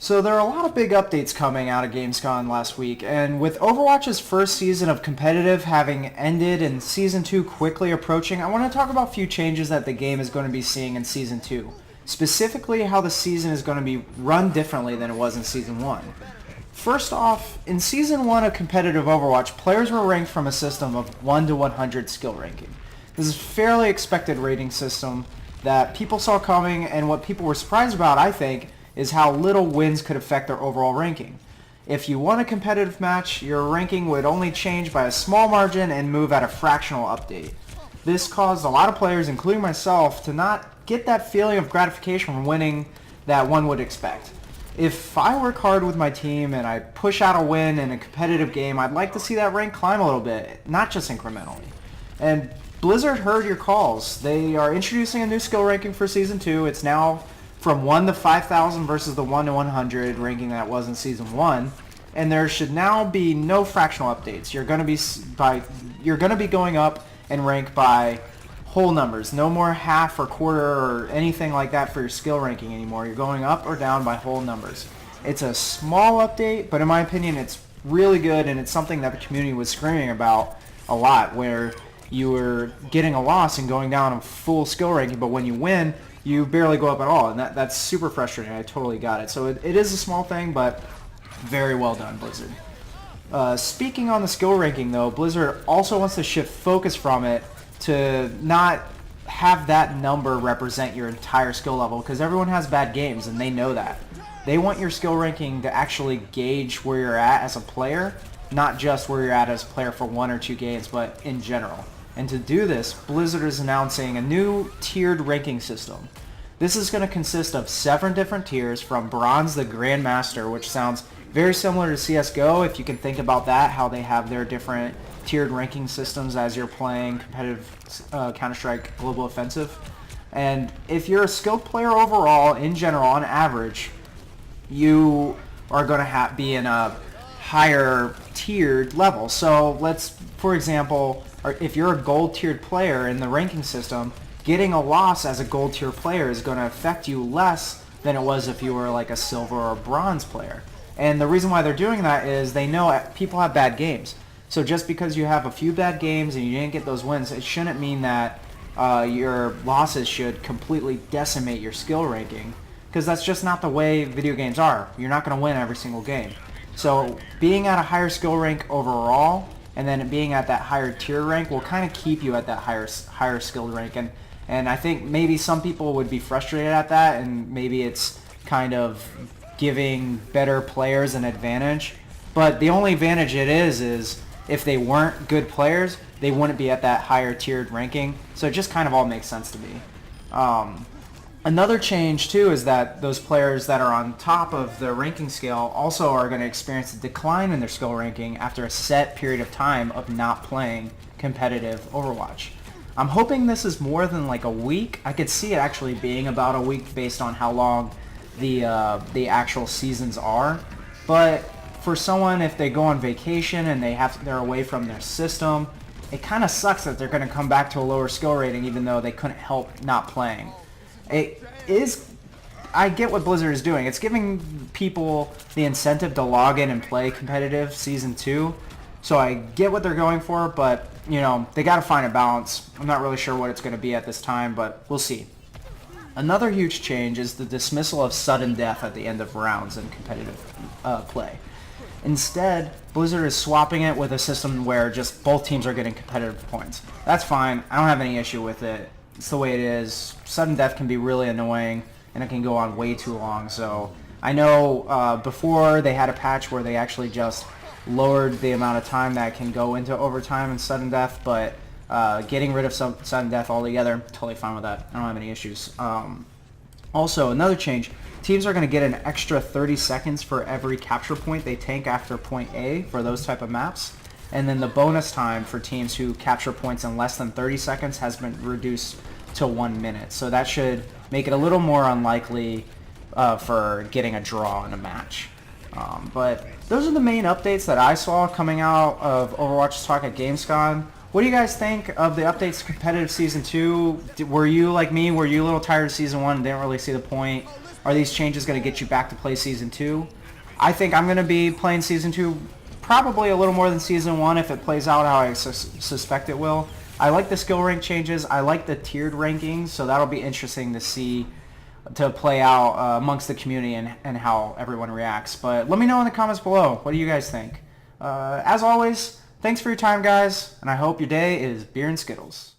So there are a lot of big updates coming out of Gamescom last week, and with Overwatch's first season of competitive having ended and Season 2 quickly approaching, I want to talk about a few changes that the game is going to be seeing in Season 2. Specifically how the season is going to be run differently than it was in Season 1. First off, in Season 1 of competitive Overwatch, players were ranked from a system of 1 to 100 skill ranking. This is a fairly expected rating system that people saw coming, and what people were surprised about, I think, is how little wins could affect their overall ranking. If you won a competitive match, your ranking would only change by a small margin and move at a fractional update. This caused a lot of players, including myself, to not get that feeling of gratification from winning that one would expect. If I work hard with my team and I push out a win in a competitive game, I'd like to see that rank climb a little bit, not just incrementally. And Blizzard heard your calls. They are introducing a new skill ranking for Season 2. It's now from 1 to 5,000 versus the 1 to 100 ranking that was in Season 1. And there should now be no fractional updates. You're going to be going up in rank by whole numbers. No more half or quarter or anything like that for your skill ranking anymore. You're going up or down by whole numbers. It's a small update, but in my opinion, it's really good, and it's something that the community was screaming about a lot, where you were getting a loss and going down a full skill ranking, but when you win, you barely go up at all, and that's super frustrating. I totally got it. So it is a small thing, but very well done, Blizzard. Speaking on the skill ranking, though, Blizzard also wants to shift focus from it to not have that number represent your entire skill level, because everyone has bad games, and they know that. They want your skill ranking to actually gauge where you're at as a player, not just where you're at as a player for 1 or 2 games, but in general. And to do this, Blizzard is announcing a new tiered ranking system. This is going to consist of 7 different tiers, from Bronze to Grandmaster, which sounds very similar to CSGO, if you can think about that, how they have their different tiered ranking systems as you're playing competitive Counter-Strike Global Offensive. And if you're a skilled player overall, in general, on average, you are going to be in a higher tiered level. So let's, for example, if you're a gold tiered player in the ranking system, getting a loss as a gold tier player is going to affect you less than it was if you were like a silver or bronze player. And the reason why they're doing that is they know people have bad games. So just because you have a few bad games and you didn't get those wins, it shouldn't mean that your losses should completely decimate your skill ranking, because that's just not the way video games are. You're not going to win every single game. So being at a higher skill rank overall, and then being at that higher tier rank, will kind of keep you at that higher skilled rank. And I think maybe some people would be frustrated at that, and maybe it's kind of giving better players an advantage. But the only advantage it is if they weren't good players, they wouldn't be at that higher tiered ranking. So it just kind of all makes sense to me. Another change too is that those players that are on top of the ranking scale also are going to experience a decline in their skill ranking after a set period of time of not playing competitive Overwatch. I'm hoping this is more than like a week. I could see it actually being about a week based on how long the actual seasons are. But for someone, if they go on vacation and they're away from their system, it kind of sucks that they're going to come back to a lower skill rating even though they couldn't help not playing. I get what Blizzard is doing. It's giving people the incentive to log in and play competitive Season 2. So I get what they're going for, but, they got to find a balance. I'm not really sure what it's going to be at this time, but we'll see. Another huge change is the dismissal of sudden death at the end of rounds in competitive play. Instead, Blizzard is swapping it with a system where just both teams are getting competitive points. That's fine. I don't have any issue with it. It's the way it is. Sudden death can be really annoying, and it can go on way too long. So I know before they had a patch where they actually just lowered the amount of time that can go into overtime and sudden death, but getting rid of sudden death altogether, totally fine with that. I don't have any issues. Also, another change, teams are going to get an extra 30 seconds for every capture point they tank after point A for those type of maps. And then the bonus time for teams who capture points in less than 30 seconds has been reduced to 1 minute. So that should make it a little more unlikely for getting a draw in a match. But those are the main updates that I saw coming out of Overwatch Talk at Gamescom. What do you guys think of the updates to competitive Season 2? Were you like me? Were you a little tired of Season 1 and didn't really see the point? Are these changes going to get you back to play Season 2? I think I'm going to be playing Season 2 probably a little more than Season 1 if it plays out how I suspect it will. I like the skill rank changes. I like the tiered rankings, so that'll be interesting to see to play out amongst the community and how everyone reacts. But let me know in the comments below. What do you guys think? As always, thanks for your time, guys, and I hope your day is beer and Skittles.